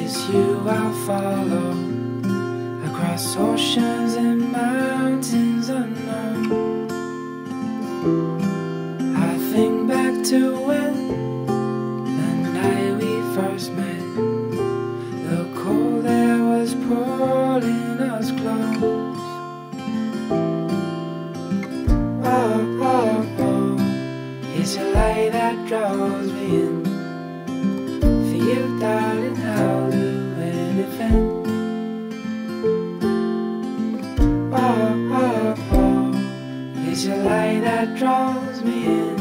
It's you I'll follow, across oceans and mountains unknown. I think back to when the night we first met. The cold air was pulling us close. Oh, oh, oh, it's a light that draws me in. For you, darling, I'll do anything. Oh, oh, oh, it's a light that draws me in.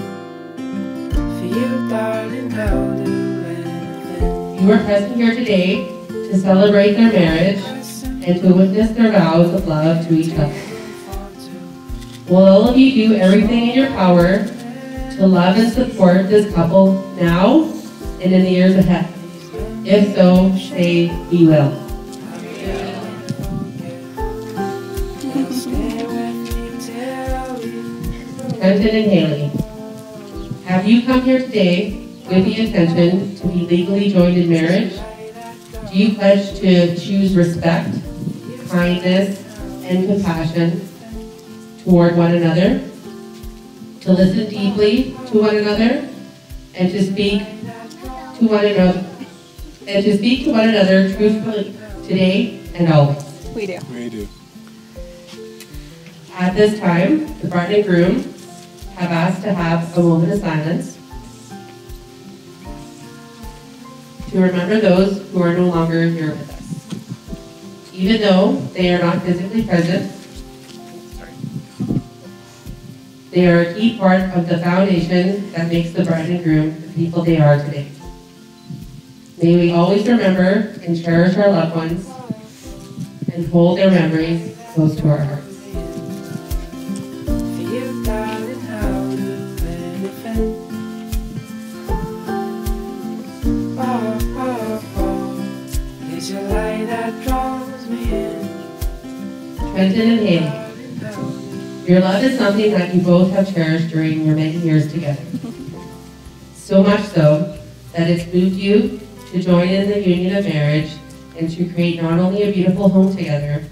For you, darling, I'll do anything. You are present here today to celebrate their marriage and to witness their vows of love to each other. Will all of you do everything in your power to love and support this couple now and in the years ahead? If so, say, we will. Trenton and Hailey, have you come here today with the intention to be legally joined in marriage? Do you pledge to choose respect, kindness, and compassion toward one another, to listen deeply to one another, and to speak to one another, truthfully today and always? We do. We do. At this time, the bride and groom have asked to have a moment of silence to remember those who are no longer here with us. Even though they are not physically present, they are a key part of the foundation that makes the bride and groom the people they are today. May we always remember and cherish our loved ones and hold their memories close to our hearts. Trenton and Hailey, your love is something that you both have cherished during your many years together. So much so that it's moved you to join in the union of marriage and to create not only a beautiful home together,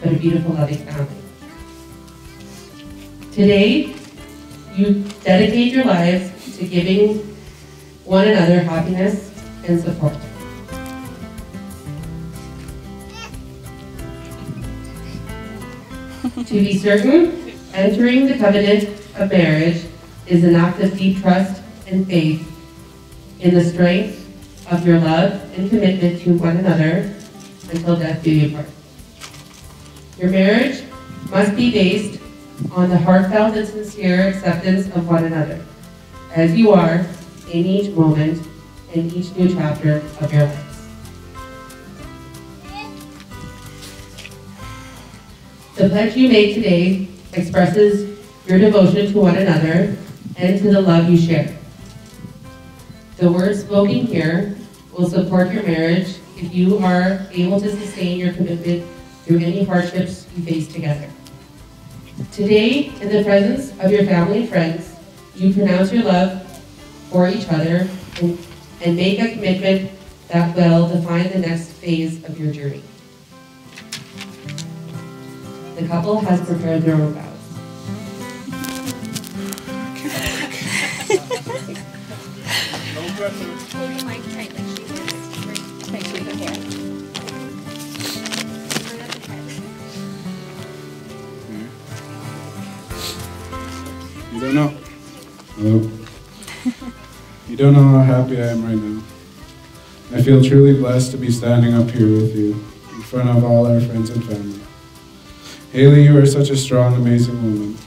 but a beautiful loving family. Today, you dedicate your lives to giving one another happiness and support. To be certain, entering the covenant of marriage is an act of deep trust and faith in the strength of your love and commitment to one another until death do you part. Your marriage must be based on the heartfelt and sincere acceptance of one another, as you are in each moment and each new chapter of your lives. The pledge you made today expresses your devotion to one another and to the love you share. The words spoken here will support your marriage if you are able to sustain your commitment through any hardships you face together. Today, in the presence of your family and friends, you pronounce your love for each other and make a commitment that will define the next phase of your journey. The couple has prepared their own vows. Hold your mic tight like she was. Make sure you can hear. You don't know. Hello. You don't know how happy I am right now. I feel truly blessed to be standing up here with you in front of all our friends and family. Hailey, you are such a strong, amazing woman.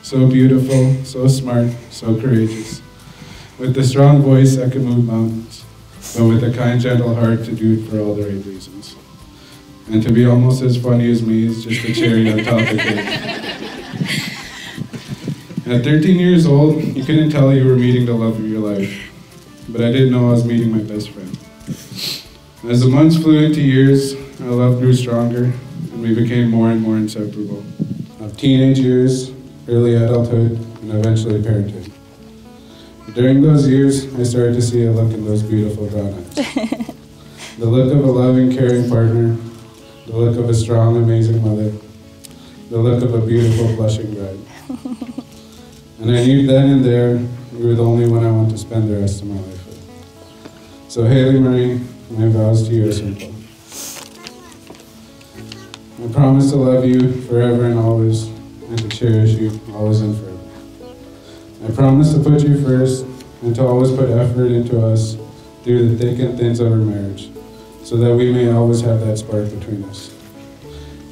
So beautiful, so smart, so courageous. With the strong voice that can move mountains, but with a kind, gentle heart to do it for all the right reasons. And to be almost as funny as me is just a cherry on top of the cake. At 13 years old, you couldn't tell you were meeting the love of your life, but I didn't know I was meeting my best friend. As the months flew into years, our love grew stronger, and we became more and more inseparable. Of teenage years, early adulthood, and eventually parenthood. During those years, I started to see a look in those beautiful brown eyes. the look of a loving, caring partner, the look of a strong, amazing mother, the look of a beautiful, blushing bride. And I knew then and there you were the only one I want to spend the rest of my life with. So Hailey Marie, my vows to you are simple. I promise to love you forever and always, and to cherish you always and forever. I promise to put you first, and to always put effort into us through the thick and thins of our marriage, so that we may always have that spark between us.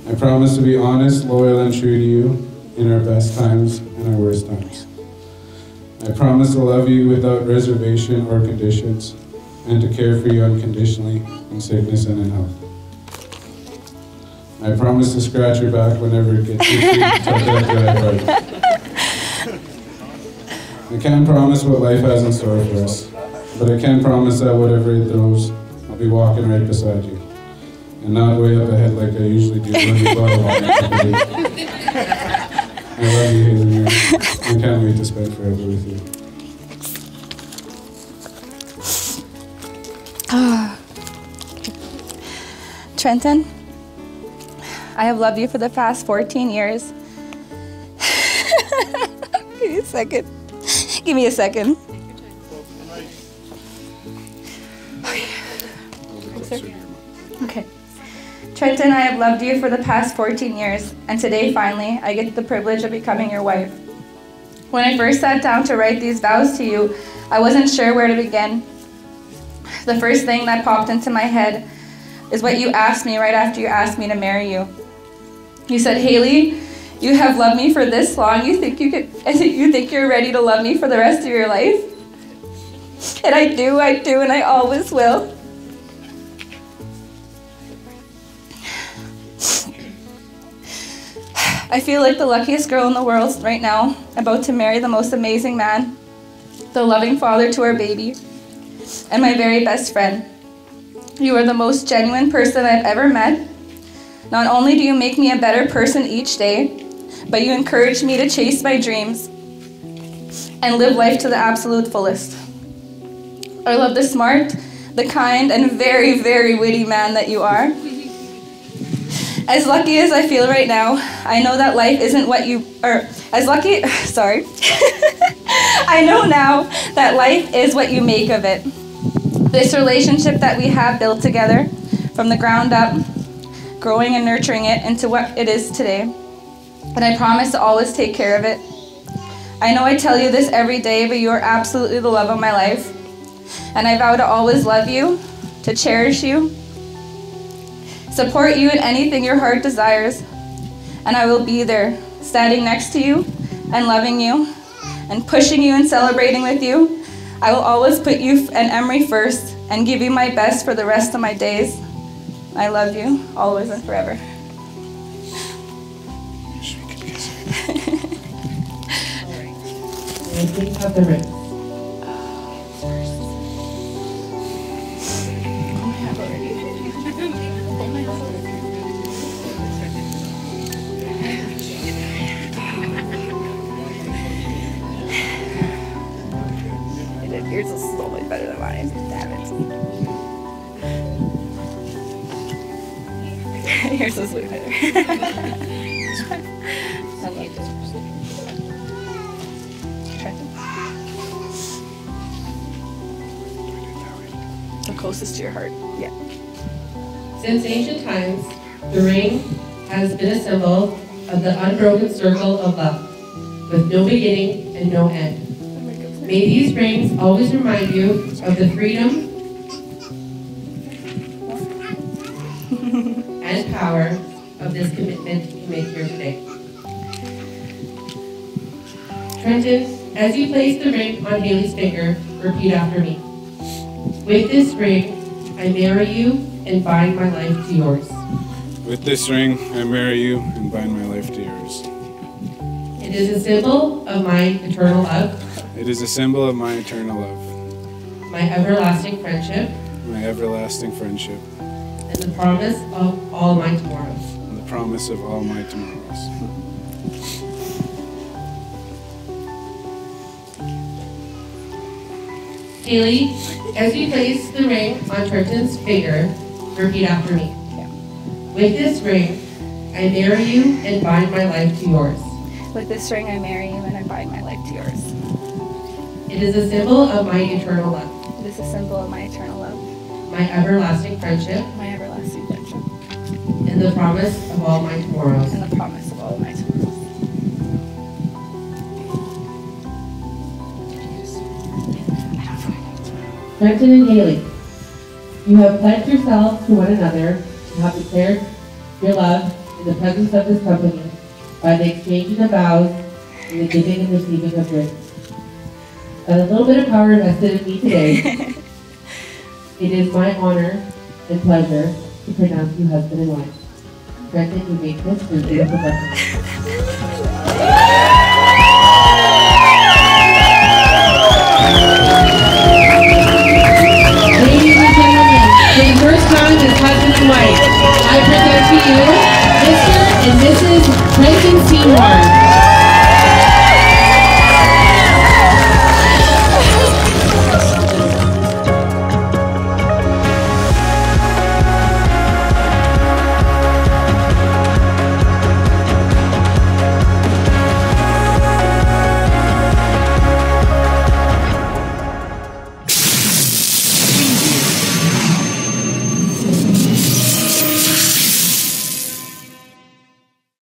I promise to be honest, loyal, and true to you in our best times and our worst times. I promise to love you without reservation or conditions, and to care for you unconditionally in sickness and in health. I promise to scratch your back whenever it gets itchy until death do I part. I can't promise what life has in store for us, but I can promise that whatever it throws, I'll be walking right beside you, and not way up ahead like I usually do when we go along. I love you, Hailey Marie. I can't wait to spend forever with you. Trenton, I have loved you for the past 14 years. Give me a second. Give me a second. Okay. Trenton, I have loved you for the past 14 years, and today, finally, I get the privilege of becoming your wife. When I first sat down to write these vows to you, I wasn't sure where to begin. The first thing that popped into my head is what you asked me right after you asked me to marry you. You said, Hailey, you have loved me for this long. You think you're ready to love me for the rest of your life? And I do, and I always will. I feel like the luckiest girl in the world right now, about to marry the most amazing man, the loving father to our baby, and my very best friend. You are the most genuine person I've ever met. Not only do you make me a better person each day, but you encourage me to chase my dreams and live life to the absolute fullest. I love the smart, the kind, and very, very witty man that you are. As lucky as I feel right now, I know that life isn't what you are. I know now that life is what you make of it. This relationship that we have built together from the ground up, growing and nurturing it into what it is today. And I promise to always take care of it. I know I tell you this every day, but you are absolutely the love of my life. And I vow to always love you, to cherish you, support you in anything your heart desires. And I will be there, standing next to you and loving you and pushing you and celebrating with you. I will always put you and Emery first and give you my best for the rest of my days. I love you, always and forever. Of the ring. Yours is so much better than mine. Damn it. Yours is way better. I love this. The closest to your heart. Yeah. Since ancient times, the ring has been a symbol of the unbroken circle of love, with no beginning and no end. May these rings always remind you of the freedom and power of this commitment you make here today. Trenton, as you place the ring on Hailey's finger, repeat after me. With this ring, I marry you and bind my life to yours. With this ring, I marry you and bind my life to yours. It is a symbol of my eternal love. It is a symbol of my eternal love. My everlasting friendship. My everlasting friendship. And the promise of all my tomorrows. And the promise of all my tomorrows. Hailey, as you place the ring on Trenton's finger, Repeat after me. Yeah. With this ring, I marry you and bind my life to yours. With this ring, I marry you and I bind my life to yours. It is a symbol of my eternal love, It is a symbol of my eternal love, my everlasting friendship, my everlasting friendship, and the promise of all my tomorrows. and the promise of all my tomorrows. Trenton and Hailey, you have pledged yourselves to one another and have declared your love in the presence of this company by the exchanging of vows and the giving and receiving of rings. By the little bit of power invested in me today, it is my honor and pleasure to pronounce you husband and wife. Trenton, you may kiss for beautiful blessings.